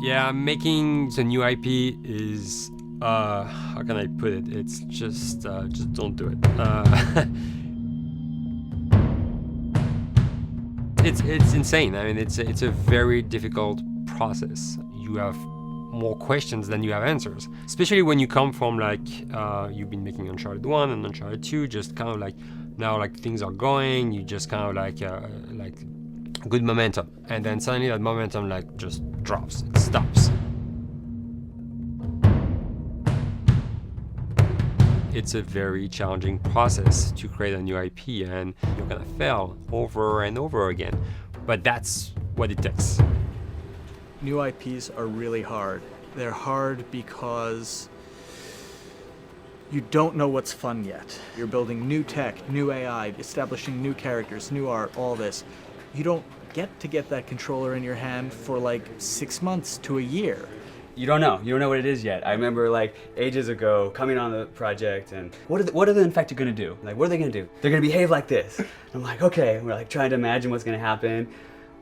Yeah, making the new IP is, how can I put it? It's just don't do it. It's insane. I mean, it's a very difficult process. You have more questions than you have answers, especially when you come from like you've been making Uncharted 1 and Uncharted 2, just kind of like now like things are going, you just kind of like good momentum, and then suddenly that momentum like just drops, it stops. It's a very challenging process to create a new IP, and you're gonna fail over and over again, but that's what it takes. New IPs are really hard. They're hard because you don't know what's fun yet. You're building new tech, new AI, establishing new characters, new art, all this. You don't get that controller in your hand for like 6 months to a year. You don't know what it is yet. I remember like ages ago coming on the project and what are the infected gonna do? Like, what are they gonna do? They're gonna behave like this. I'm like, okay, we're like trying to imagine what's gonna happen.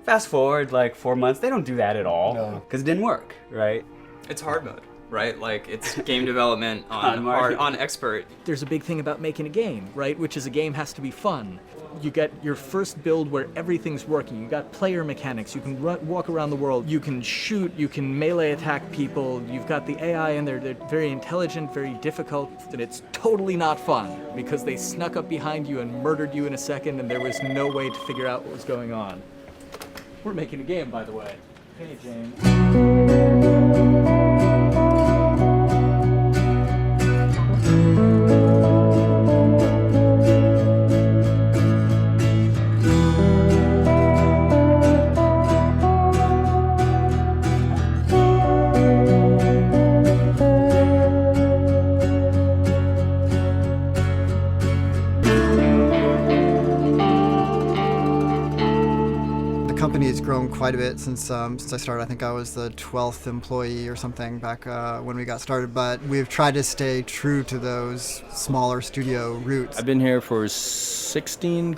Fast forward like 4 months, they don't do that at all because it didn't work, right? It's hard mode, right? Like it's game development on expert. There's a big thing about making a game, right? Which is a game has to be fun. You get your first build where everything's working. You got player mechanics. You can walk around the world. You can shoot. You can melee attack people. You've got the AI in there. They're very intelligent, very difficult, and it's totally not fun because they snuck up behind you and murdered you in a second, and there was no way to figure out what was going on. We're making a game, by the way. Hey, James. The company has grown quite a bit since I started. I think I was the 12th employee or something back when we got started, but we've tried to stay true to those smaller studio roots. I've been here for 16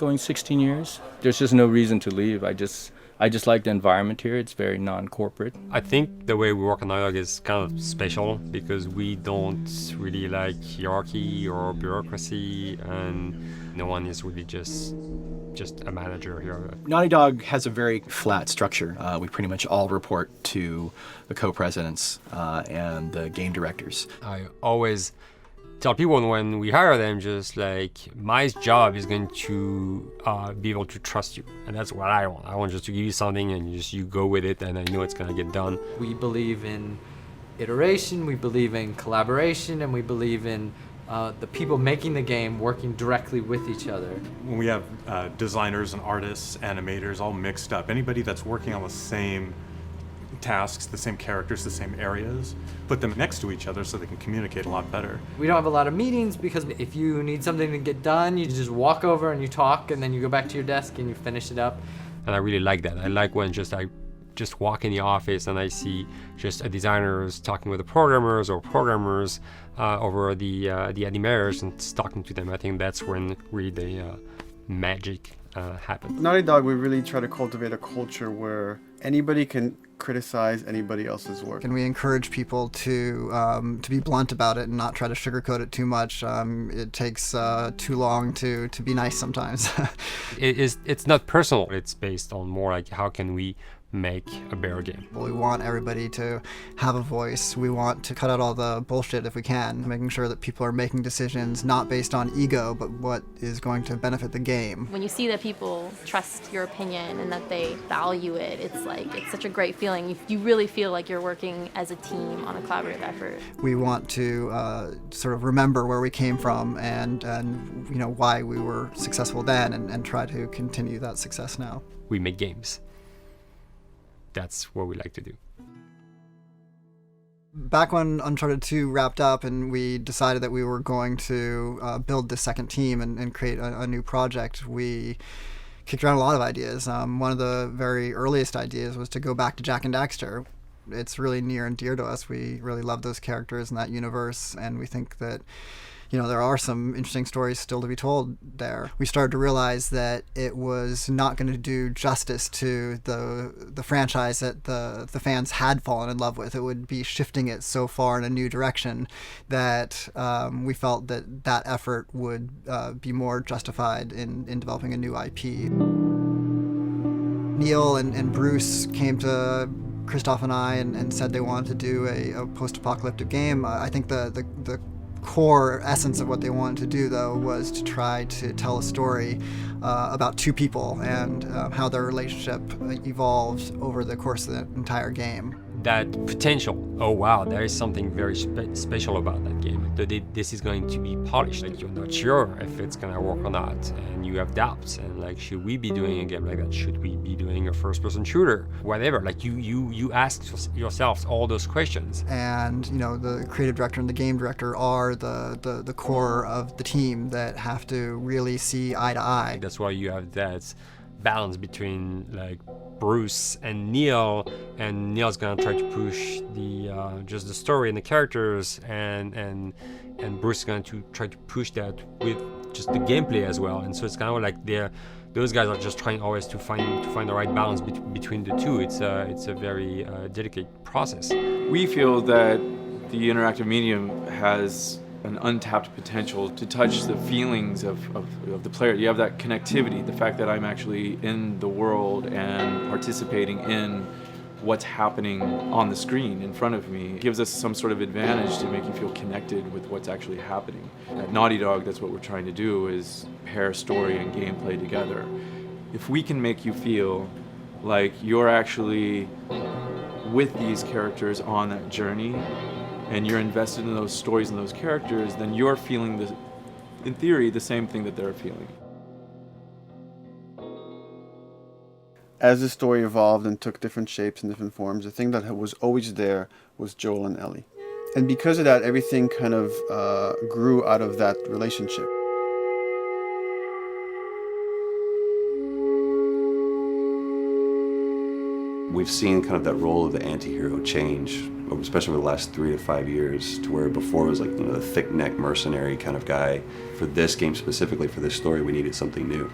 years. There's just no reason to leave. I just like the environment here. It's very non-corporate. I think the way we work on Naughty Dog is kind of special because we don't really like hierarchy or bureaucracy, and no one is really just a manager here. Naughty Dog has a very flat structure. We pretty much all report to the co-presidents and the game directors. I always tell people when we hire them, just like, my job is going to be able to trust you, and that's what I want. I want just to give you something and you go with it, and I know it's gonna get done. We believe in iteration, we believe in collaboration, and we believe in the people making the game working directly with each other. When we have designers and artists, animators all mixed up, anybody that's working on the same tasks, the same characters, the same areas, put them next to each other so they can communicate a lot better. We don't have a lot of meetings because if you need something to get done, you just walk over and you talk, and then you go back to your desk and you finish it up. And I really like that. I like when I just walk in the office and I see just designers talking with the programmers or programmers over the animators and talking to them. I think that's when really the magic happens. Naughty Dog, we really try to cultivate a culture where anybody can criticize anybody else's work. And we encourage people to be blunt about it and not try to sugarcoat it too much. It takes too long to be nice sometimes. It's not personal. It's based on more like how can we make a better game. We want everybody to have a voice. We want to cut out all the bullshit if we can, making sure that people are making decisions not based on ego, but what is going to benefit the game. When you see that people trust your opinion and that they value it, it's such a great feeling. You really feel like you're working as a team on a collaborative effort. We want to sort of remember where we came from and you know why we were successful then, and try to continue that success now. We make games. That's what we like to do. Back when Uncharted 2 wrapped up and we decided that we were going to build this second team and create a new project, we kicked around a lot of ideas. One of the very earliest ideas was to go back to Jak and Daxter. It's really near and dear to us. We really love those characters in that universe, and we think that there are some interesting stories still to be told there. We started to realize that it was not going to do justice to the franchise that the fans had fallen in love with. It would be shifting it so far in a new direction that we felt that effort would be more justified in developing a new IP. Neil and Bruce came to Christoph and I and said they wanted to do a post-apocalyptic game. I think the core essence of what they wanted to do, though, was to try to tell a story about two people and how their relationship evolved over the course of the entire game. That potential, oh wow, there is something very special about that game. This is going to be polished. Like, you're not sure if it's gonna work or not, and you have doubts. And like, should we be doing a game like that? Should we be doing a first-person shooter? Whatever. Like, you ask yourselves all those questions. And the creative director and the game director are the core of the team that have to really see eye to eye. That's why you have that balance between like Bruce and Neil, and Neil's gonna try to push the just the story and the characters, and Bruce is going to try to push that with just the gameplay as well. And so it's kind of like those guys are just trying always to find the right balance between the two. It's a very delicate process. We feel that the interactive medium has an untapped potential to touch the feelings of the player. You have that connectivity, the fact that I'm actually in the world and participating in what's happening on the screen in front of me gives us some sort of advantage to make you feel connected with what's actually happening. At Naughty Dog, that's what we're trying to do, is pair story and gameplay together. If we can make you feel like you're actually with these characters on that journey, and you're invested in those stories and those characters, then you're feeling, in theory, the same thing that they're feeling. As the story evolved and took different shapes and different forms, the thing that was always there was Joel and Ellie. And because of that, everything kind of grew out of that relationship. We've seen kind of that role of the anti-hero change, especially over the last 3 to 5 years, to where before it was like, the thick-neck mercenary kind of guy. For this game specifically, for this story, we needed something new.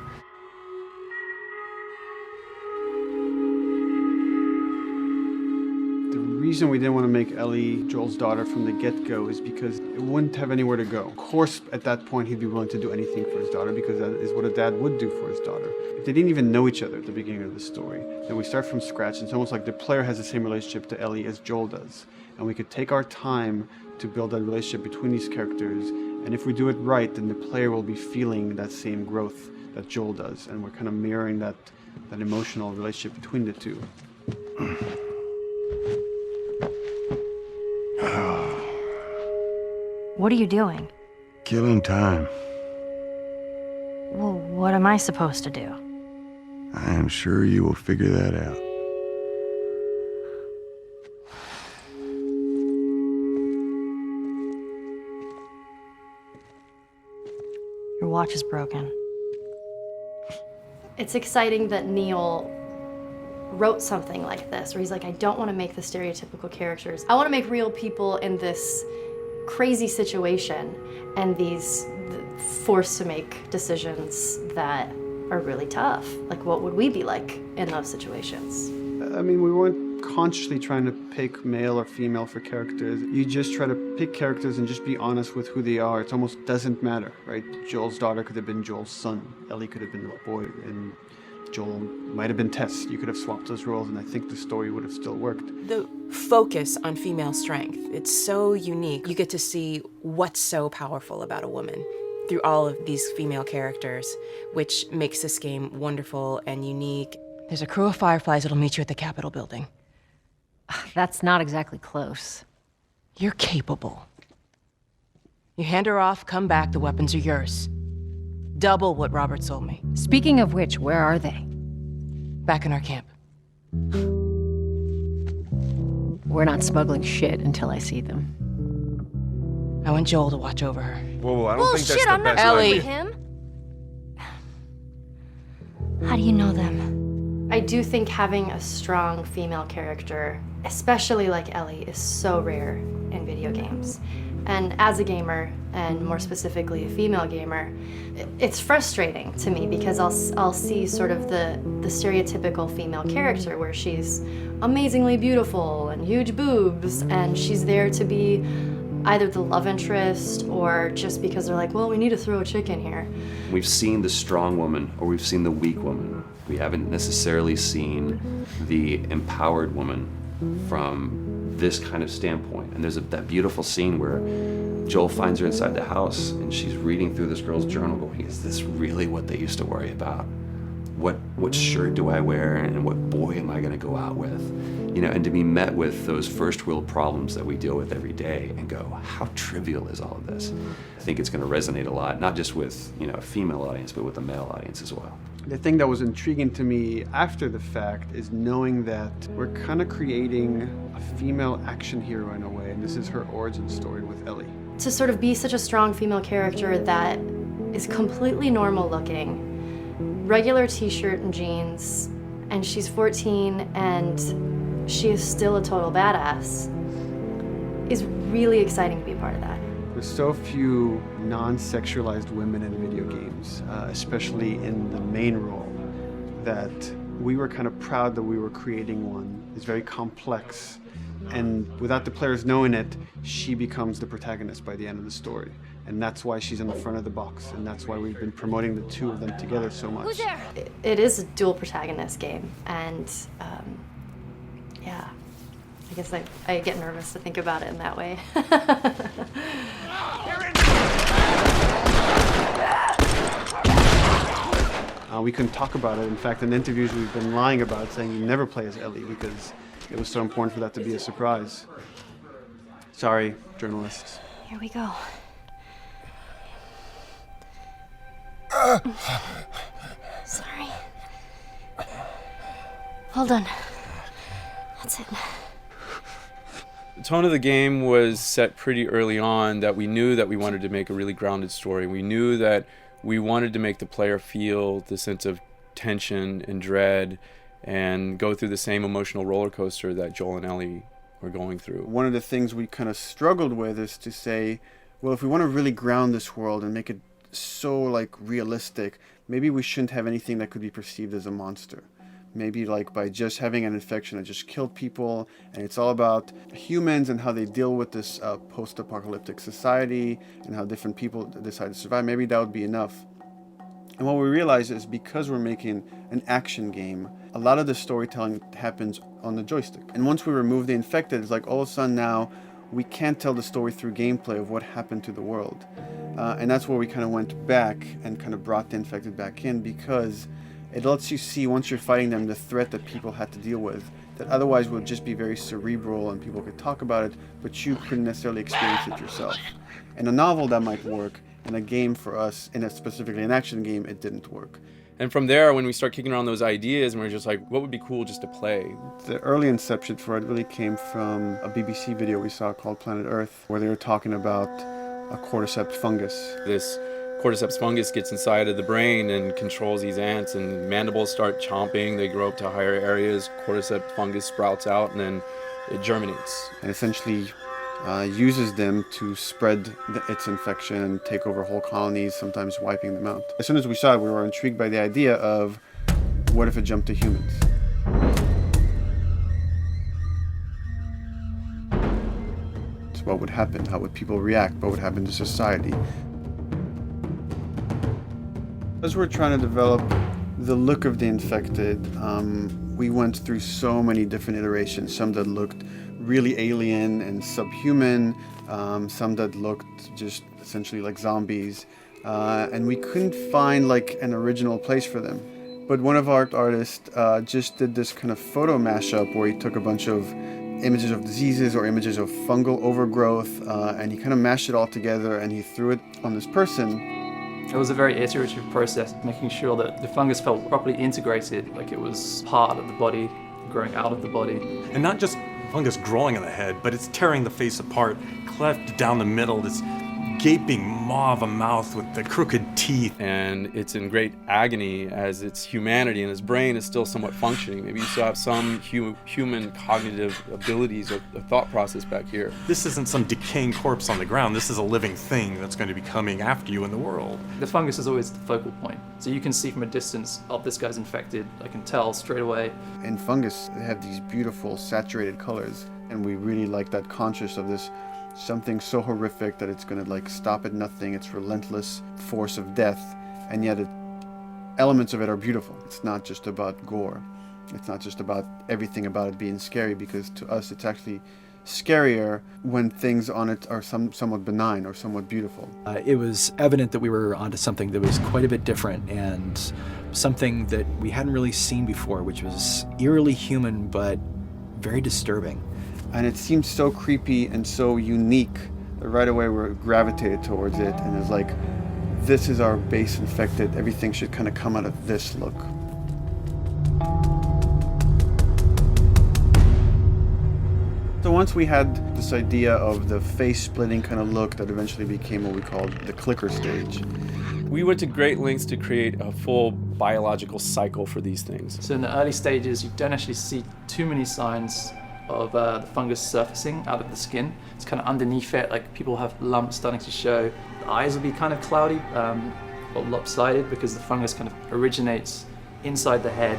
The reason we didn't want to make Ellie Joel's daughter from the get-go is because it wouldn't have anywhere to go. Of course, at that point, he'd be willing to do anything for his daughter because that is what a dad would do for his daughter. If they didn't even know each other at the beginning of the story, then we start from scratch. It's almost like the player has the same relationship to Ellie as Joel does. And we could take our time to build that relationship between these characters. And if we do it right, then the player will be feeling that same growth that Joel does. And we're kind of mirroring that emotional relationship between the two. What are you doing? Killing time. Well, what am I supposed to do? I am sure you will figure that out. Your watch is broken. It's exciting that Neil wrote something like this, where he's like, I don't want to make the stereotypical characters. I want to make real people in this crazy situation and these forced to make decisions that are really tough. Like, what would we be like in those situations? I mean, we weren't consciously trying to pick male or female for characters. You just try to pick characters and just be honest with who they are. It almost doesn't matter, right? Joel's daughter could have been Joel's son. Ellie could have been a boy, and Joel might have been Tess. You could have swapped those roles, and I think the story would have still worked. The focus on female strength, it's so unique. You get to see what's so powerful about a woman through all of these female characters, which makes this game wonderful and unique. There's a crew of Fireflies that'll meet you at the Capitol building. That's not exactly close. You're capable. You hand her off, come back, the weapons are yours. Double what Robert sold me. Speaking of which, where are they? Back in our camp. We're not smuggling shit until I see them. I want Joel to watch over her. Whoa, I don't think that's the I'm not best Ellie. idea. Him. How do you know them? I do think having a strong female character, especially like Ellie, is so rare in video games. And as a gamer, and more specifically a female gamer, it's frustrating to me because I'll see sort of the stereotypical female character where she's amazingly beautiful and huge boobs, and she's there to be either the love interest or just because they're like, well, we need to throw a chick in here. We've seen the strong woman or we've seen the weak woman. We haven't necessarily seen the empowered woman from this kind of standpoint. And there's that beautiful scene where Joel finds her inside the house and she's reading through this girl's journal going, is this really what they used to worry about? What shirt do I wear and what boy am I gonna go out with? You know, and to be met with those first world problems that we deal with every day and go, how trivial is all of this? I think it's gonna resonate a lot, not just with, you know, a female audience, but with a male audience as well. The thing that was intriguing to me after the fact is knowing that we're kind of creating a female action hero in a way, and this is her origin story with Ellie. To sort of be such a strong female character that is completely normal looking, regular t-shirt and jeans, and she's 14 and she is still a total badass, is really exciting to be a part of that. There's so few non-sexualized women in video games, especially in the main role, that we were kind of proud that we were creating one. It's very complex, and without the players knowing it, she becomes the protagonist by the end of the story. And that's why she's in the front of the box, and that's why we've been promoting the two of them together so much. Who's there? It is a dual protagonist game, and yeah, I guess I get nervous to think about it in that way. We couldn't talk about it. In fact, in interviews we've been lying about it, saying you never play as Ellie because it was so important for that to be a surprise. Sorry, journalists. Here we go. Sorry. Hold on. That's it. The tone of the game was set pretty early on that we knew that we wanted to make a really grounded story. We knew that we wanted to make the player feel the sense of tension and dread and go through the same emotional roller coaster that Joel and Ellie were going through. One of the things we kind of struggled with is to say, well, if we want to really ground this world and make it so like realistic, maybe we shouldn't have anything that could be perceived as a monster. Maybe like by just having an infection that just killed people, and it's all about humans and how they deal with this post-apocalyptic society and how different people decide to survive. Maybe that would be enough. And what we realize is because we're making an action game, a lot of the storytelling happens on the joystick. And once we remove the infected, it's like all of a sudden now we can't tell the story through gameplay of what happened to the world. And that's where we kind of went back and kind of brought the infected back in, because it lets you see, once you're fighting them, the threat that people had to deal with that otherwise would just be very cerebral and people could talk about it, but you couldn't necessarily experience it yourself. In a novel that might work, in a game for us, specifically an action game, it didn't work. And from there, when we start kicking around those ideas, and we're just like, what would be cool just to play? The early inception for it really came from a BBC video we saw called Planet Earth, where they were talking about a cordyceps fungus. This cordyceps fungus gets inside of the brain and controls these ants, and mandibles start chomping, they grow up to higher areas, cordyceps fungus sprouts out, and then it germinates. And essentially uses them to spread its infection and take over whole colonies, sometimes wiping them out. As soon as we saw it, we were intrigued by the idea of, what if it jumped to humans? So what would happen? How would people react? What would happen to society? As we're trying to develop the look of the infected, we went through so many different iterations, some that looked really alien and subhuman, some that looked just essentially like zombies, and we couldn't find like an original place for them. But one of our artists just did this kind of photo mashup where he took a bunch of images of diseases or images of fungal overgrowth, and he kind of mashed it all together and he threw it on this person. It was a very iterative process, making sure that the fungus felt properly integrated, like it was part of the body, growing out of the body. And not just fungus growing on the head, but it's tearing the face apart, cleft down the middle, this gaping maw of a mouth with the crooked teeth. And it's in great agony as its humanity and its brain is still somewhat functioning. Maybe you still have some human cognitive abilities or thought process back here. This isn't some decaying corpse on the ground. This is a living thing that's going to be coming after you in the world. The fungus is always the focal point. So you can see from a distance, oh, this guy's infected. I can tell straight away. In fungus, they have these beautiful saturated colors, and we really like that conscious of this something so horrific that it's going to like stop at nothing. It's relentless force of death, and yet elements of it are beautiful. It's not just about gore. It's not just about everything about it being scary, because to us it's actually scarier when things on it are somewhat benign or somewhat beautiful. It was evident that we were onto something that was quite a bit different and something that we hadn't really seen before, which was eerily human but very disturbing. And it seemed so creepy and so unique that right away we gravitated towards it, and it's like, this is our base infected. Everything should kind of come out of this look. So once we had this idea of the face-splitting kind of look that eventually became what we called the clicker stage. We went to great lengths to create a full biological cycle for these things. So in the early stages, you don't actually see too many signs of the fungus surfacing out of the skin. It's kind of underneath it, like people have lumps starting to show. The eyes will be kind of cloudy or lopsided because the fungus kind of originates inside the head.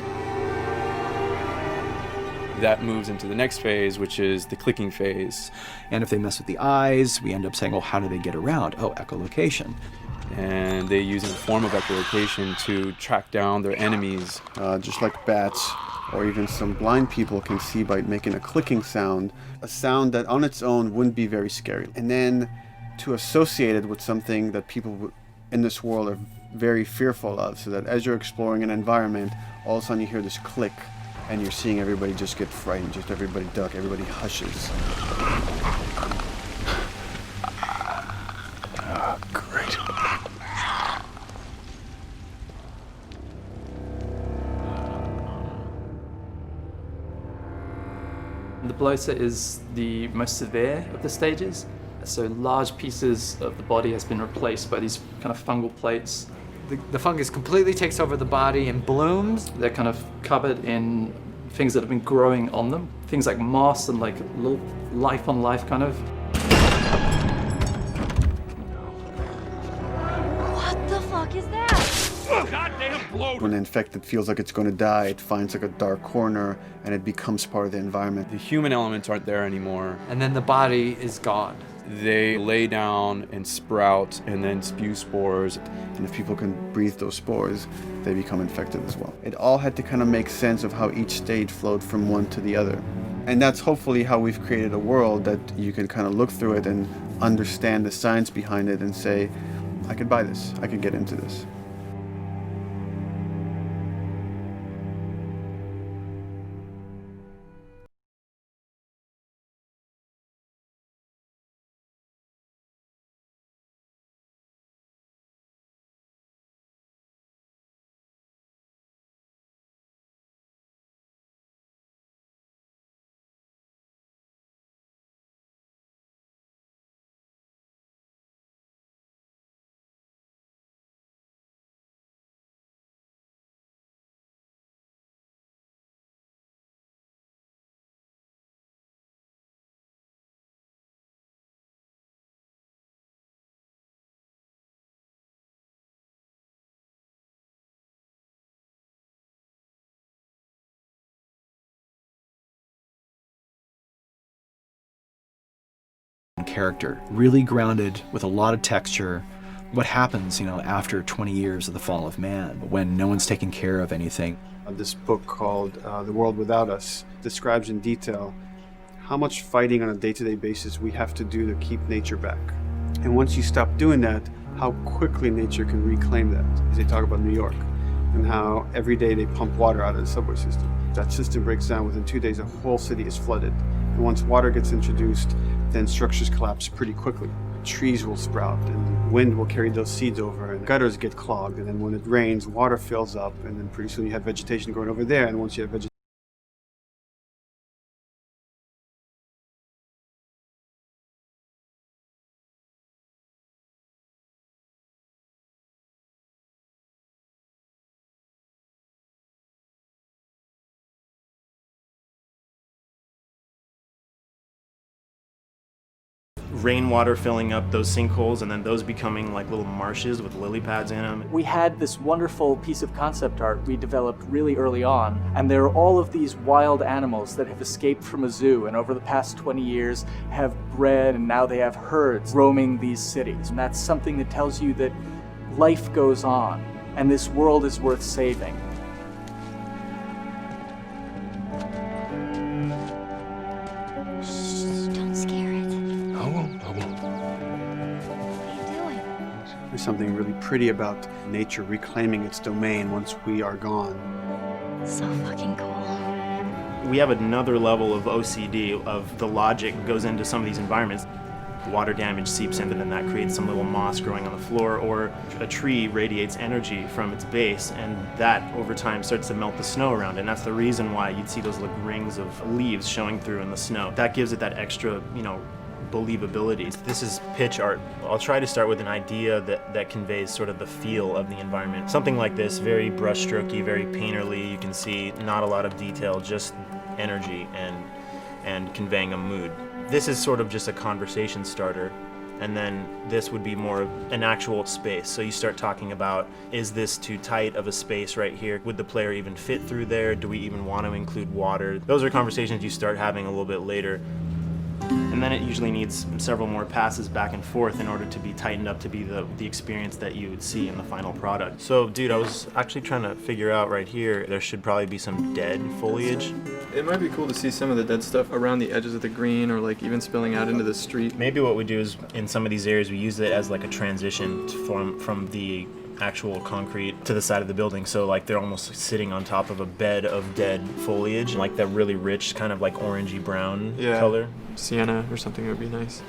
That moves into the next phase, which is the clicking phase. And if they mess with the eyes, we end up saying, well, how do they get around? Oh, echolocation. And they use a form of echolocation to track down their enemies. Just like bats, or even some blind people can see by making a clicking sound, a sound that on its own wouldn't be very scary. And then to associate it with something that people in this world are very fearful of, so that as you're exploring an environment, all of a sudden you hear this click, and you're seeing everybody just get frightened, just everybody duck, everybody hushes. Great. The bloater is the most severe of the stages. So large pieces of the body has been replaced by these kind of fungal plates. The fungus completely takes over the body and blooms. They're kind of covered in things that have been growing on them. Things like moss and like little life on life kind of. What the fuck is that? Goddamn bloater! When the infected feels like it's going to die, it finds like a dark corner and it becomes part of the environment. The human elements aren't there anymore. And then the body is gone. They lay down and sprout and then spew spores. And if people can breathe those spores, they become infected as well. It all had to kind of make sense of how each stage flowed from one to the other. And that's hopefully how we've created a world that you can kind of look through it and understand the science behind it and say, I could buy this, I could get into this. Character, really grounded with a lot of texture. What happens, after 20 years of the fall of man, when no one's taking care of anything? This book called The World Without Us describes in detail how much fighting on a day-to-day basis we have to do to keep nature back. And once you stop doing that, how quickly nature can reclaim that. As they talk about New York and how every day they pump water out of the subway system. That system breaks down within 2 days, a whole city is flooded. And once water gets introduced, then structures collapse pretty quickly. Trees will sprout and wind will carry those seeds over and gutters get clogged. And then when it rains, water fills up and then pretty soon you have vegetation growing over there. And once you have vegetation, rainwater filling up those sinkholes and then those becoming like little marshes with lily pads in them. We had this wonderful piece of concept art we developed really early on, and there are all of these wild animals that have escaped from a zoo and over the past 20 years have bred, and now they have herds roaming these cities. And that's something that tells you that life goes on and this world is worth saving. Don't scare it. I won't. There's something really pretty about nature reclaiming its domain once we are gone. So fucking cool. We have another level of OCD of the logic goes into some of these environments. Water damage seeps in, and then that creates some little moss growing on the floor, or a tree radiates energy from its base, and that over time starts to melt the snow around it. And that's the reason why you'd see those little rings of leaves showing through in the snow. That gives it that extra, believability. This is pitch art. I'll try to start with an idea that conveys sort of the feel of the environment. Something like this, very brushstrokey, very painterly. You can see not a lot of detail, just energy and conveying a mood. This is sort of just a conversation starter, and then this would be more of an actual space. So you start talking about, is this too tight of a space right here? Would the player even fit through there? Do we even want to include water? Those are conversations you start having a little bit later. And then it usually needs several more passes back and forth in order to be tightened up to be the experience that you would see in the final product. So, dude, I was actually trying to figure out right here, there should probably be some dead foliage. It might be cool to see some of the dead stuff around the edges of the green, or like even spilling out into the street. Maybe what we do is, in some of these areas, we use it as like a transition from the actual concrete to the side of the building. So like they're almost sitting on top of a bed of dead foliage, like that really rich kind of like orangey brown color. Sienna or something would be nice.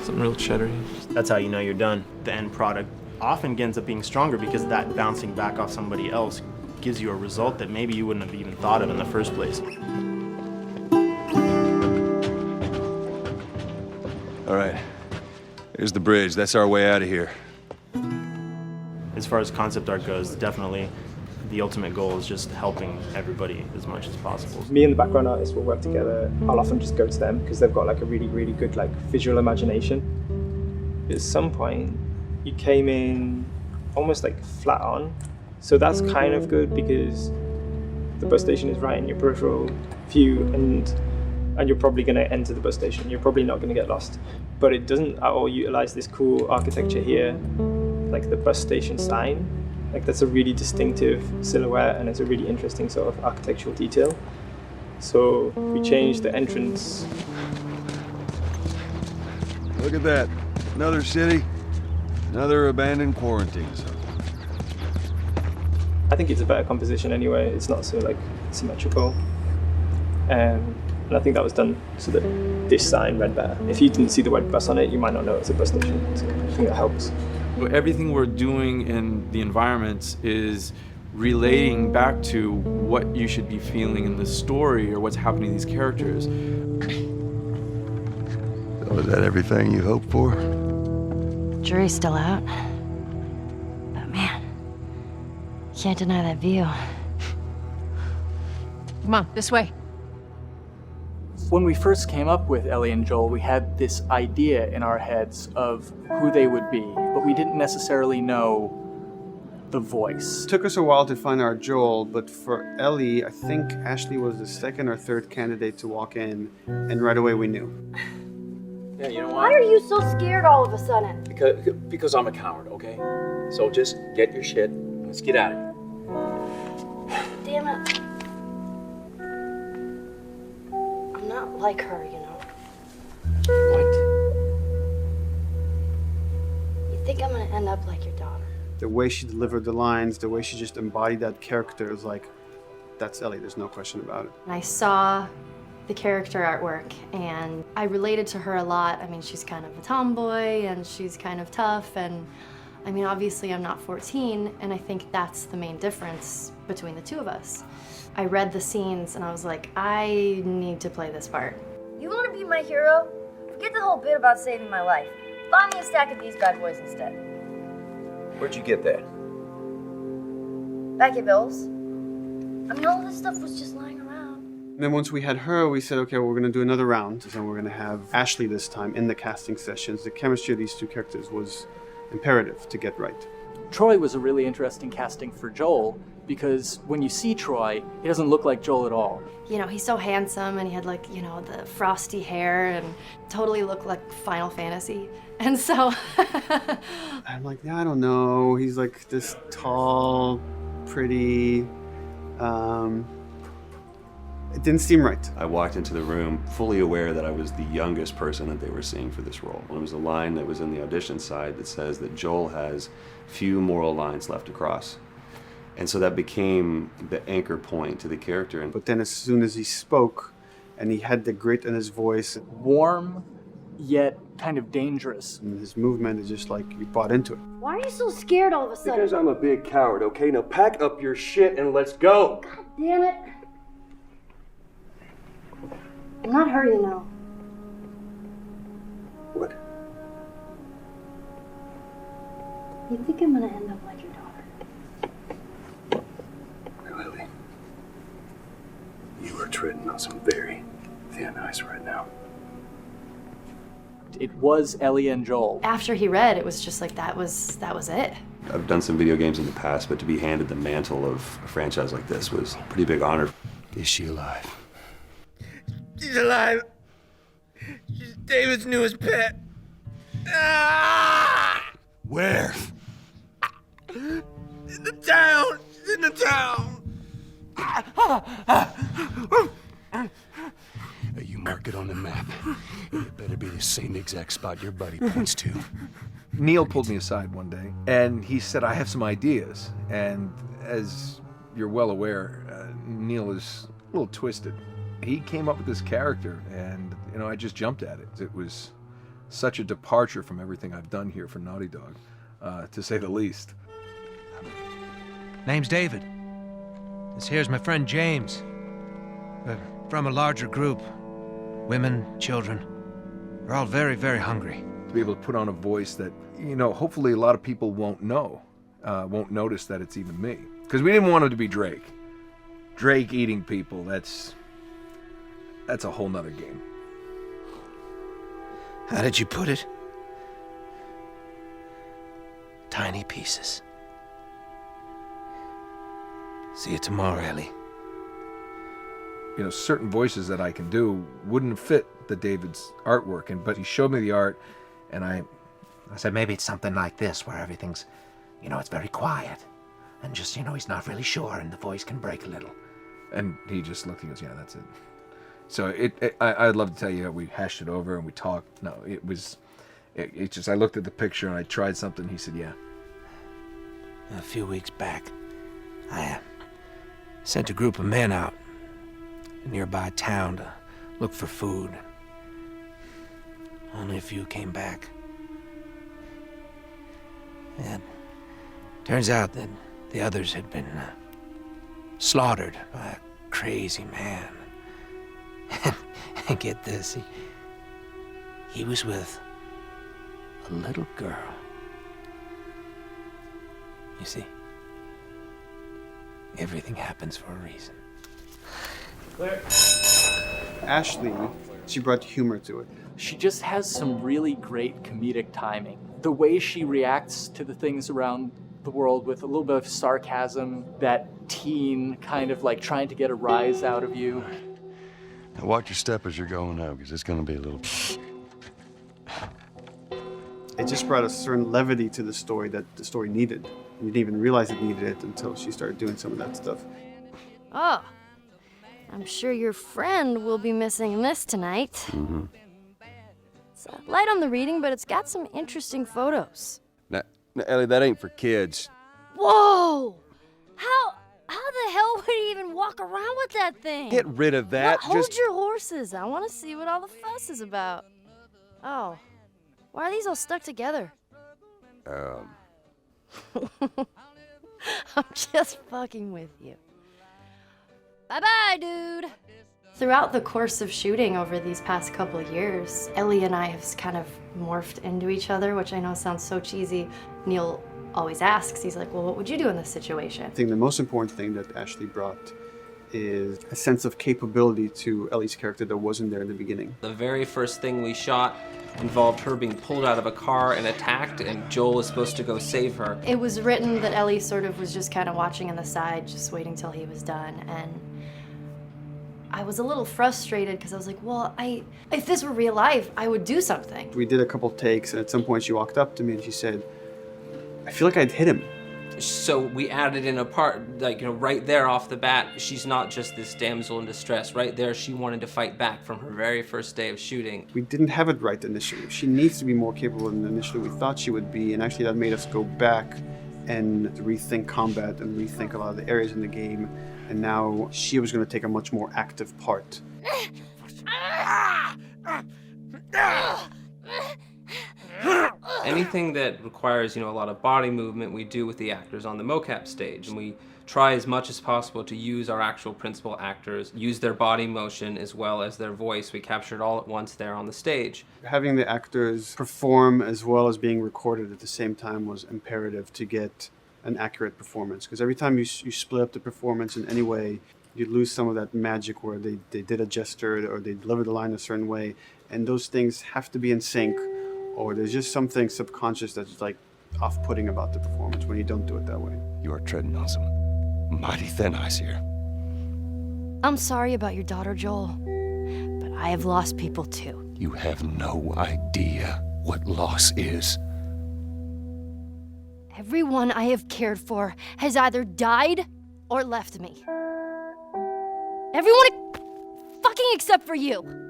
Something real cheddary. That's how you know you're done. The end product often ends up being stronger because that bouncing back off somebody else gives you a result that maybe you wouldn't have even thought of in the first place. All right, here's the bridge. That's our way out of here. As far as concept art goes, definitely the ultimate goal is just helping everybody as much as possible. Me and the background artist will work together. I'll often just go to them because they've got like a really, really good like visual imagination. At some point, you came in almost like flat on. So that's kind of good because the bus station is right in your peripheral view, and you're probably going to enter the bus station. You're probably not going to get lost. But it doesn't at all utilize this cool architecture here, like the bus station sign. Like that's a really distinctive silhouette, and it's a really interesting sort of architectural detail. So we changed the entrance. Look at that. Another city, another abandoned quarantine zone. I think it's a better composition anyway. It's not so like symmetrical. And I think that was done so that this sign read better. If you didn't see the word bus on it, you might not know it's a bus station. So I think that helps. Everything we're doing in the environments is relating back to what you should be feeling in the story or what's happening to these characters. So is that everything you hoped for? Jury's still out. But man, can't deny that view. Come on, this way. When we first came up with Ellie and Joel, we had this idea in our heads of who they would be, but we didn't necessarily know the voice. It took us a while to find our Joel, but for Ellie, I think Ashley was the second or third candidate to walk in, and right away we knew. Yeah, you know Why what? are you so scared all of a sudden? Because I'm a coward, okay? So just get your shit and let's get out of here. Damn it. I'm not like her, you know. What? You think I'm gonna end up like your daughter? The way she delivered the lines, the way she just embodied that character is like, that's Ellie, there's no question about it. I saw the character artwork and I related to her a lot. I mean, she's kind of a tomboy and she's kind of tough, and I mean, obviously I'm not 14, and I think that's the main difference between the two of us. I read the scenes and I was like, I need to play this part. You want to be my hero? Forget the whole bit about saving my life. Buy me a stack of these bad boys instead. Where'd you get that? Back at Bill's. I mean, all this stuff was just lying around. And then once we had her, we said, okay, well, we're going to do another round. And we're going to have Ashley this time in the casting sessions. The chemistry of these two characters was imperative to get right. Troy was a really interesting casting for Joel, because when you see Troy, he doesn't look like Joel at all. You know, he's so handsome, and he had like, you know, the frosty hair and totally looked like Final Fantasy. And so I'm like, yeah, I don't know. He's like this tall, pretty, it didn't seem right. I walked into the room fully aware that I was the youngest person that they were seeing for this role. There was a line that was in the audition side that says that Joel has few moral lines left to cross. And so that became the anchor point to the character. But then as soon as he spoke, and he had the grit in his voice, warm, yet kind of dangerous. And his movement is just like, you bought into it. Why are you so scared all of a sudden? Because I'm a big coward, okay? Now pack up your shit and let's go. God damn it. I'm not her, you know. What? You think I'm gonna end up like your daughter? Lily, you are treading on some very thin ice right now. It was Ellie and Joel. after he read, it was just like that was it. I've done some video games in the past, but to be handed the mantle of a franchise like this was a pretty big honor. Is she alive? She's alive. She's David's newest pet. Ah! Where? In the town. She's in the town. You mark it on the map. It better be the same exact spot your buddy points to. Neil pulled me aside one day, and he said, I have some ideas. And as you're well aware, Neil is a little twisted. He came up with this character, and, you know, I just jumped at it. It was such a departure from everything I've done here for Naughty Dog, to say the least. Name's David. This here's my friend James. We're from a larger group. Women, children. We're all very, very hungry. To be able to put on a voice that, you know, hopefully a lot of people won't know, won't notice that it's even me. Because we didn't want it to be Drake. Drake eating people, that's a whole nother game. How did you put it? Tiny pieces. See you tomorrow, Ellie. You know, certain voices that I can do wouldn't fit the David's artwork, but he showed me the art, and I said maybe it's something like this, where everything's, you know, it's very quiet, and just, you know, he's not really sure, and the voice can break a little. And he just looked, he goes, yeah, that's it. So I'd love to tell you, we hashed it over and we talked. No, it just, I looked at the picture and I tried something, he said, yeah. A few weeks back, I sent a group of men out a nearby town to look for food. Only a few came back. And turns out that the others had been slaughtered by a crazy man. And get this, he was with a little girl. You see, everything happens for a reason. Claire. Ashley, she brought humor to it. She just has some really great comedic timing. The way she reacts to the things around the world with a little bit of sarcasm, that teen kind of like trying to get a rise out of you. Now watch your step as you're going out, because it's going to be a little... It just brought a certain levity to the story that the story needed. You didn't even realize it needed it until she started doing some of that stuff. Oh, I'm sure your friend will be missing this tonight. Mm-hmm. It's light on the reading, but it's got some interesting photos. Now, Ellie, that ain't for kids. Whoa! How the hell would he even walk around with that thing? Get rid of that. Well, hold your horses. I want to see what all the fuss is about. Oh, why are these all stuck together? I'm just fucking with you. Bye-bye, dude. Throughout the course of shooting over these past couple of years, Ellie and I have kind of morphed into each other, which I know sounds so cheesy. Neil always asks, he's like, well, what would you do in this situation? I think the most important thing that Ashley brought is a sense of capability to Ellie's character that wasn't there in the beginning. The very first thing we shot involved her being pulled out of a car and attacked, and Joel was supposed to go save her. It was written that Ellie sort of was just kind of watching on the side, just waiting till he was done, and I was a little frustrated because I was like, well, if this were real life, I would do something. We did a couple takes, and at some point she walked up to me and she said, I feel like I'd hit him. So we added in a part, like, you know, right there off the bat, she's not just this damsel in distress. Right there, she wanted to fight back from her very first day of shooting. We didn't have it right initially. She needs to be more capable than initially we thought she would be, and actually that made us go back and rethink combat and rethink a lot of the areas in the game, and now she was going to take a much more active part. Anything that requires, you know, a lot of body movement, we do with the actors on the mocap stage, and we try as much as possible to use our actual principal actors, use their body motion as well as their voice. We capture it all at once there on the stage. Having the actors perform as well as being recorded at the same time was imperative to get an accurate performance, because every time you split up the performance in any way, you lose some of that magic where they did a gesture or they delivered the line a certain way, and those things have to be in sync, or there's just something subconscious that's like off-putting about the performance when you don't do it that way. You are treading on some mighty thin ice here. I'm sorry about your daughter, Joel, but I have lost people too. You have no idea what loss is. Everyone I have cared for has either died or left me. Everyone fucking except for you.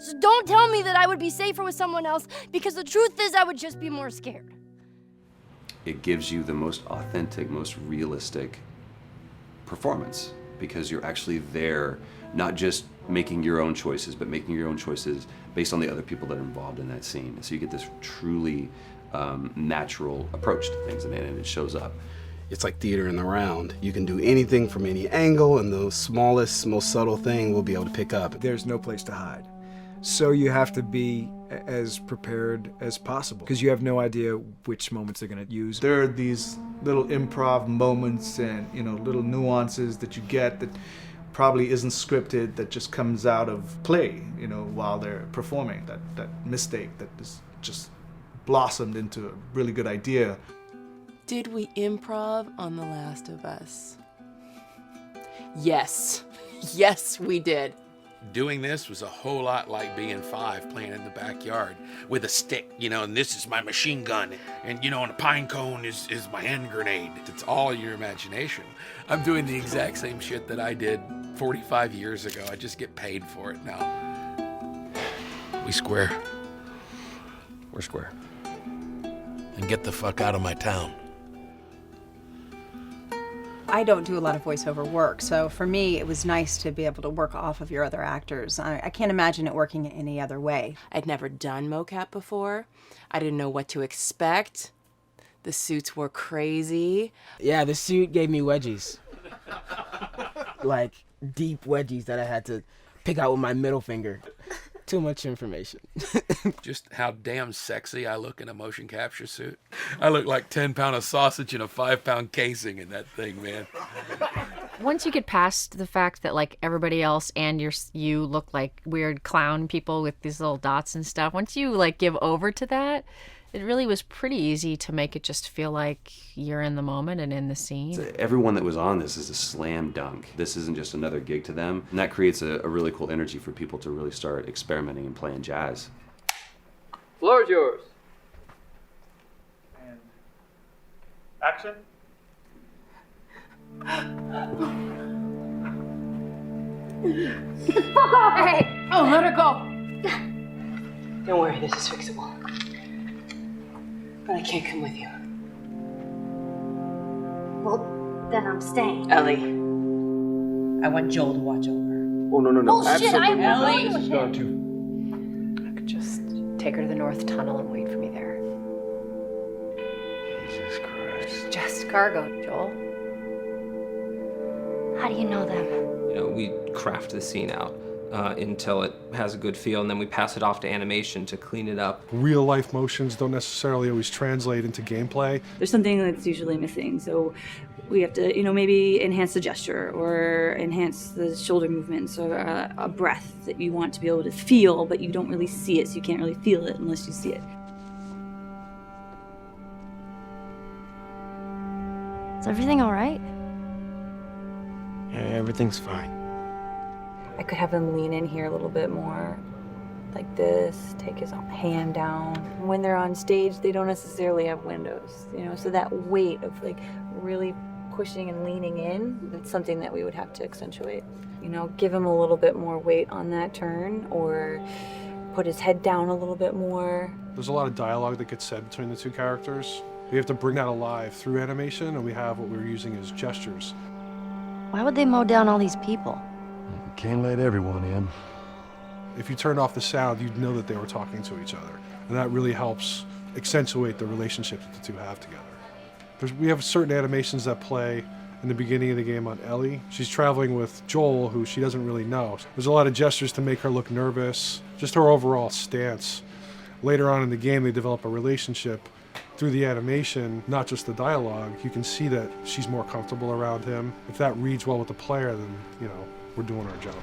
So don't tell me that I would be safer with someone else, because the truth is I would just be more scared. It gives you the most authentic, most realistic performance, because you're actually there, not just making your own choices, but making your own choices based on the other people that are involved in that scene. So you get this truly natural approach to things, and it shows up. It's like theater in the round. You can do anything from any angle, and the smallest, most subtle thing we'll be able to pick up. There's no place to hide. So you have to be as prepared as possible, because you have no idea which moments they're going to use. There are these little improv moments and, you know, little nuances that you get that probably isn't scripted, that just comes out of play, you know, while they're performing. That mistake that is just blossomed into a really good idea. Did we improv on The Last of Us? Yes. Yes, we did. Doing this was a whole lot like being 5 playing in the backyard with a stick, you know, and this is my machine gun, and, you know, and a pine cone is my hand grenade. It's all your imagination. I'm doing the exact same shit that I did 45 years ago. I just get paid for it now. We square. We're square. And get the fuck out of my town. I don't do a lot of voiceover work, so for me it was nice to be able to work off of your other actors. I can't imagine it working any other way. I'd never done mocap before. I didn't know what to expect. The suits were crazy. Yeah, the suit gave me wedgies. Like, deep wedgies that I had to pick out with my middle finger. Too much information. Just how damn sexy I look in a motion capture suit. I look like 10 pound of sausage in a 5 pound casing in that thing, man. Once you get past the fact that like everybody else and you look like weird clown people with these little dots and stuff, once you like give over to that, it really was pretty easy to make it just feel like you're in the moment and in the scene. So everyone that was on this is a slam dunk. This isn't just another gig to them. And that creates a really cool energy for people to really start experimenting and playing jazz. Floor is yours. And action. Fuck off! Hey! Oh, let her go! Don't worry, this is fixable. But I can't come with you. Well, then I'm staying. Ellie, I want Joel to watch over. Oh, no. Bullshit, I'm Ellie! not She's going to. I could just take her to the North Tunnel and wait for me there. Jesus Christ. Just cargo, Joel. How do you know them? You know, we craft the scene out until it has a good feel, and then we pass it off to animation to clean it up. Real life motions don't necessarily always translate into gameplay. There's something that's usually missing, so we have to, maybe enhance the gesture or enhance the shoulder movements or a breath that you want to be able to feel, but you don't really see it, so you can't really feel it unless you see it. Is everything all right? Yeah, everything's fine. I could have him lean in here a little bit more, like this, take his hand down. When they're on stage, they don't necessarily have windows, so that weight of like really pushing and leaning in, it's something that we would have to accentuate. Give him a little bit more weight on that turn, or put his head down a little bit more. There's a lot of dialogue that gets said between the two characters. We have to bring that alive through animation, and we have what we're using as gestures. Why would they mow down all these people? Can't let everyone in. If you turned off the sound, you'd know that they were talking to each other. And that really helps accentuate the relationship that the two have together. We have certain animations that play in the beginning of the game on Ellie. She's traveling with Joel, who she doesn't really know. There's a lot of gestures to make her look nervous, just her overall stance. Later on in the game, they develop a relationship through the animation, not just the dialogue. You can see that she's more comfortable around him. If that reads well with the player, then, we're doing our job.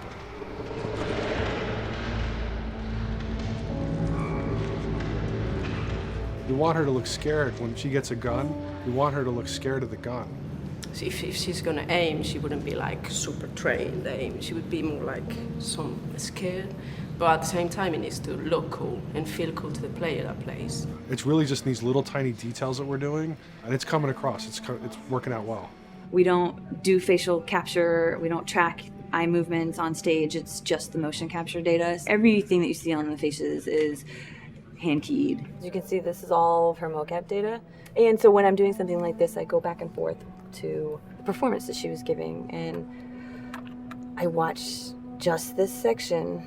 We want her to look scared. When she gets a gun, we want her to look scared of the gun. So if she's gonna aim, she wouldn't be like super trained aim. She would be more like some scared. But at the same time, it needs to look cool and feel cool to the player that plays. It's really just these little tiny details that we're doing, and it's coming across. It's working out well. We don't do facial capture, we don't track eye movements on stage, it's just the motion capture data. Everything that you see on the faces is hand-keyed. As you can see, this is all of her mocap data. And so when I'm doing something like this, I go back and forth to the performance that she was giving, and I watch just this section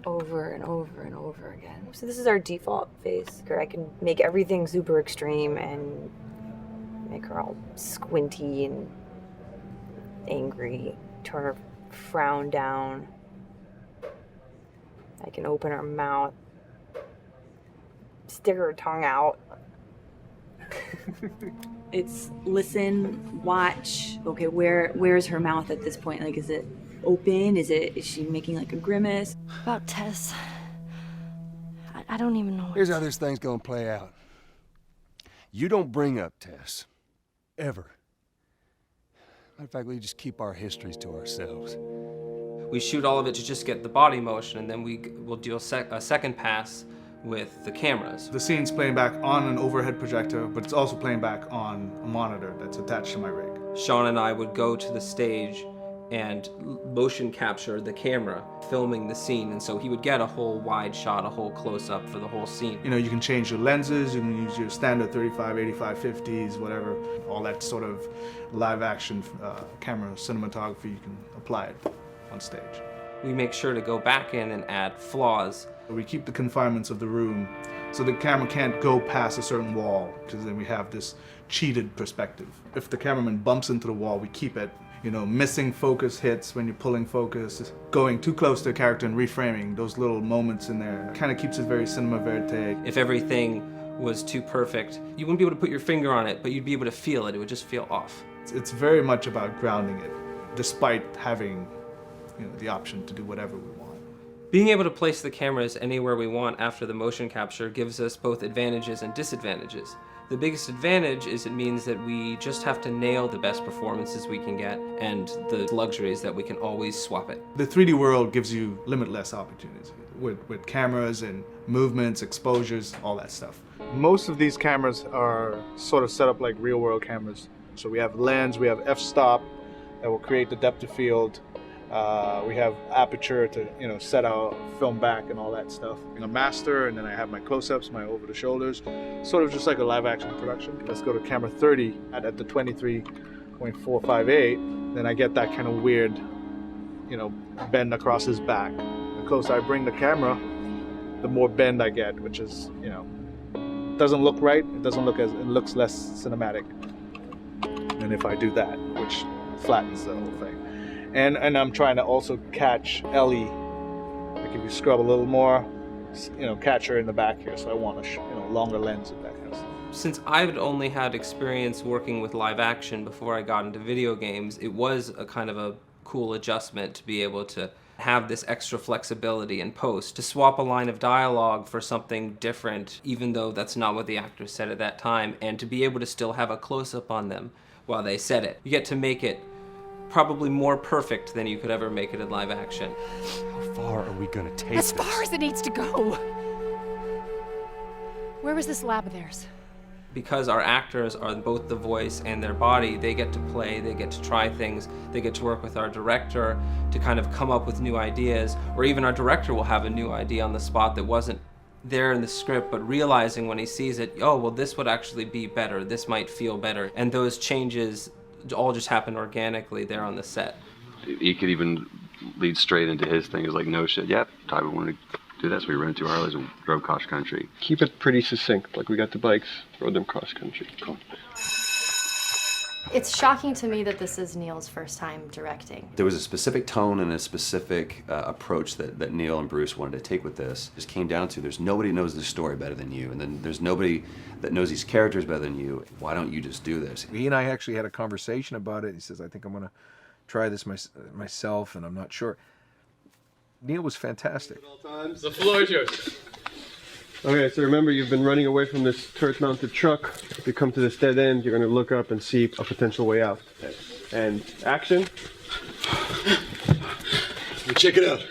over and over and over again. So this is our default face. I can make everything super extreme and make her all squinty and angry, turn her frown down. I can open her mouth, stick her tongue out. It's listen, watch. Okay, where's her mouth at this point? Like, is it open? Is she making like a grimace? About Tess. I don't even know. Here's how this thing's gonna play out. You don't bring up Tess. Ever. Matter of fact, we just keep our histories to ourselves. We shoot all of it to just get the body motion, and then we'll do a second pass with the cameras. The scene's playing back on an overhead projector, but it's also playing back on a monitor that's attached to my rig. Sean and I would go to the stage and motion capture the camera filming the scene, and so he would get a whole wide shot, a whole close-up for the whole scene. You can change your lenses, you can use your standard 35, 85, 50s, whatever, all that sort of live action camera cinematography, you can apply it on stage. We make sure to go back in and add flaws. We keep the confinements of the room so the camera can't go past a certain wall, because then we have this cheated perspective. If the cameraman bumps into the wall, we keep it. Missing focus hits when you're pulling focus, going too close to a character and reframing, those little moments in there kind of keeps it very cinema verite. If everything was too perfect, you wouldn't be able to put your finger on it, but you'd be able to feel it. It would just feel off. It's very much about grounding it, despite having the option to do whatever we want. Being able to place the cameras anywhere we want after the motion capture gives us both advantages and disadvantages. The biggest advantage is it means that we just have to nail the best performances we can get, and the luxury is that we can always swap it. The 3D world gives you limitless opportunities with cameras and movements, exposures, all that stuff. Most of these cameras are sort of set up like real world cameras. So we have lens, we have f-stop that will create the depth of field. We have aperture to set our film back and all that stuff. A master, and then I have my close-ups, my over the shoulders, sort of just like a live action production. Let's go to camera 30 at the 23.458. Then I get that kind of weird, bend across his back. The closer I bring the camera, the more bend I get, which is, doesn't look right. It looks less cinematic than if I do that, which flattens the whole thing. And I'm trying to also catch Ellie Like if you scrub a little more, catch her in the back here. So I want a longer lens of that kind of stuff. Since I've only had experience working with live action before I got into video games, it was a kind of a cool adjustment to be able to have this extra flexibility in post, to swap a line of dialogue for something different, even though that's not what the actor said at that time, and to be able to still have a close-up on them while they said it. You get to make it probably more perfect than you could ever make it in live action. How far are we gonna take As far as it needs to go. Where was this lab of theirs? Because our actors are both the voice and their body, they get to play, they get to try things, they get to work with our director to kind of come up with new ideas, or even our director will have a new idea on the spot that wasn't there in the script, but realizing when he sees it, oh, well, this would actually be better, this might feel better. And those changes all just happen organically there on the set. He could even lead straight into his thing. It's like, no shit, yep, Tyler wanted to do that, so we rented 2 Harleys and drove cross country. Keep it pretty succinct, like we got the bikes, rode them cross country. Cool. It's shocking to me that this is Neil's first time directing. There was a specific tone and a specific approach that Neil and Bruce wanted to take with this. It just came down to there's nobody knows this story better than you, and then there's nobody that knows these characters better than you. Why don't you just do this? He and I actually had a conversation about it. He says, I think I'm going to try this myself, and I'm not sure. Neil was fantastic. The floor is yours. Okay, so remember, you've been running away from this turret-mounted truck. If you come to this dead end, you're going to look up and see a potential way out. And action. Check it out.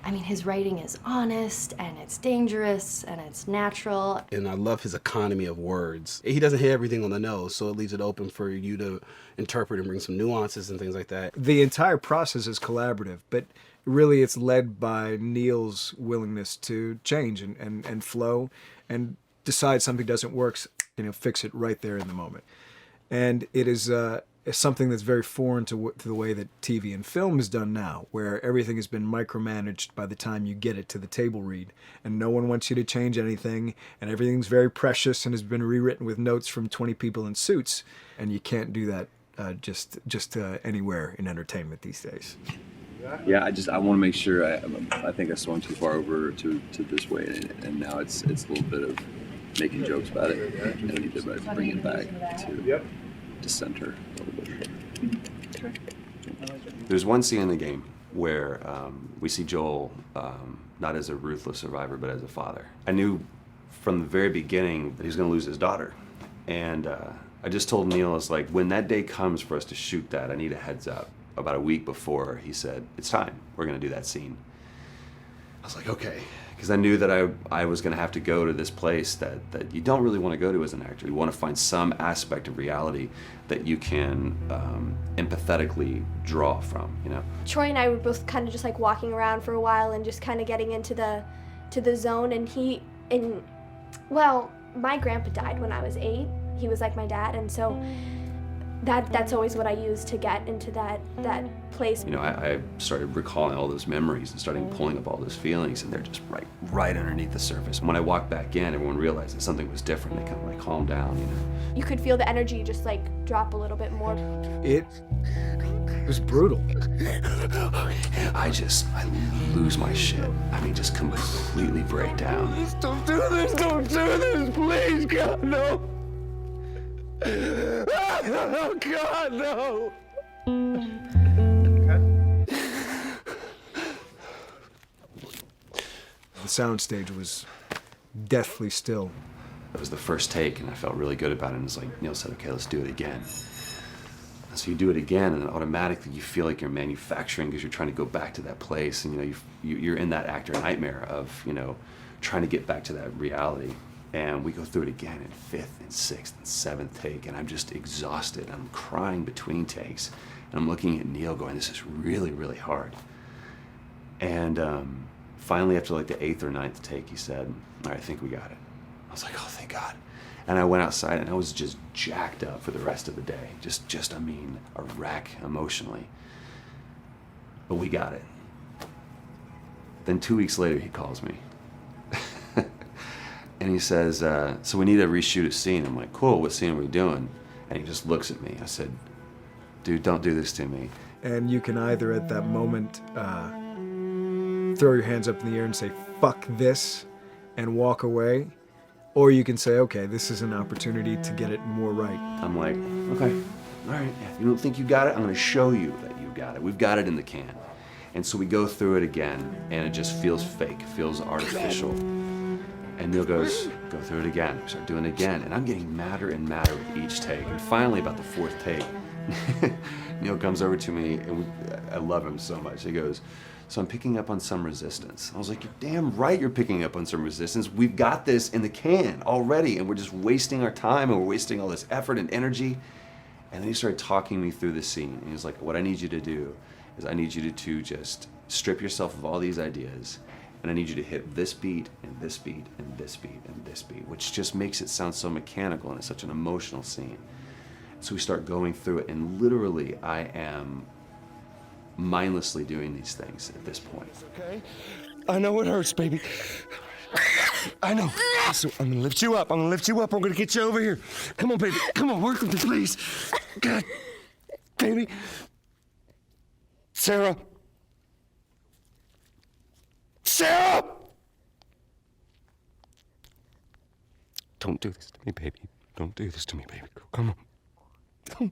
I mean, his writing is honest, and it's dangerous, and it's natural. And I love his economy of words. He doesn't hit everything on the nose, so it leaves it open for you to interpret and bring some nuances and things like that. The entire process is collaborative, but really it's led by Neil's willingness to change and flow and decide something doesn't work, fix it right there in the moment. And it is something that's very foreign to the way that TV and film is done now, where everything has been micromanaged by the time you get it to the table read, and no one wants you to change anything, and everything's very precious and has been rewritten with notes from 20 people in suits, and you can't do that just anywhere in entertainment these days. Yeah, I want to make sure. I think I swung too far over to this way, and now it's a little bit of making jokes about it, and I need to bring it back to center a little bit. There's one scene in the game where we see Joel not as a ruthless survivor, but as a father. I knew from the very beginning that he was going to lose his daughter, and I just told Neil, I was like, when that day comes for us to shoot that, I need a heads up. About a week before, he said, it's time, we're going to do that scene. I was like, okay, because I knew that I was going to have to go to this place that you don't really want to go to as an actor. You want to find some aspect of reality that you can empathetically draw from, Troy and I were both kind of just like walking around for a while and just kind of getting into the zone, and well, my grandpa died when I was 8. He was like my dad, and so that's always what I use to get into that place. I started recalling all those memories and starting pulling up all those feelings, and they're just right underneath the surface. When I walked back in, everyone realized that something was different. They kind of calmed down, You could feel the energy just drop a little bit more. It was brutal. I lose my shit. I mean, just completely break down. Don't do this, please, God, no. Oh, God, no! The soundstage was deathly still. That was the first take, and I felt really good about it. And it's like Neil said, okay, let's do it again. And so you do it again, and automatically you feel like you're manufacturing because you're trying to go back to that place, and you're in that actor nightmare of trying to get back to that reality. And we go through it again in 5th and 6th and 7th take, and I'm just exhausted. I'm crying between takes, and I'm looking at Neil going, this is really, really hard. And finally, after the 8th or 9th take, he said, all right, I think we got it. I was like, oh, thank God. And I went outside, and I was just jacked up for the rest of the day. Just a wreck emotionally. But we got it. Then 2 weeks later, he calls me. And he says, so we need to reshoot a scene. I'm like, cool, what scene are we doing? And he just looks at me. I said, dude, don't do this to me. And you can either at that moment throw your hands up in the air and say, fuck this, and walk away, or you can say, okay, this is an opportunity to get it more right. I'm like, okay, all right, if you don't think you got it, I'm gonna show you that you got it. We've got it in the can. And so we go through it again, and it just feels fake, feels artificial. And Neil goes, go through it again. We start doing it again, and I'm getting madder and madder with each take. And finally, about the fourth take, Neil comes over to me, and I love him so much. He goes, so I'm picking up on some resistance. I was like, you're damn right you're picking up on some resistance. We've got this in the can already, and we're just wasting our time, and we're wasting all this effort and energy. And then he started talking me through the scene. And he was like, what I need you to do is I need you to just strip yourself of all these ideas, and I need you to hit this beat, and this beat, and this beat, and this beat, which just makes it sound so mechanical, and it's such an emotional scene. So we start going through it, and literally I am mindlessly doing these things at this point. Okay? I know it hurts, baby. I know. So I'm gonna lift you up. I'm gonna lift you up. I'm gonna get you over here. Come on, baby. Come on, work with me, please. God, baby. Sarah. Sarah! Don't do this to me, baby. Don't do this to me, baby. Come on.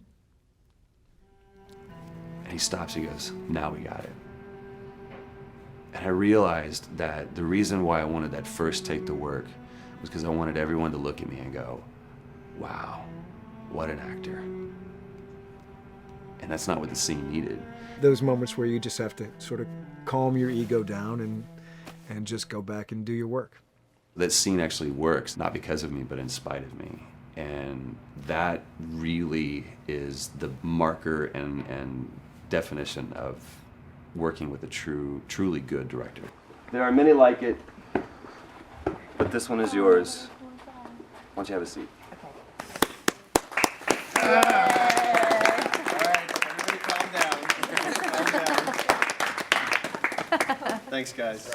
And he stops, he goes, now we got it. And I realized that the reason why I wanted that first take to work was because I wanted everyone to look at me and go, wow, what an actor. And that's not what the scene needed. Those moments where you just have to sort of calm your ego down and just go back and do your work. That scene actually works, not because of me, but in spite of me. And that really is the marker and definition of working with a truly good director. There are many like it, but this one is yours. Why don't you have a seat? Thanks, guys.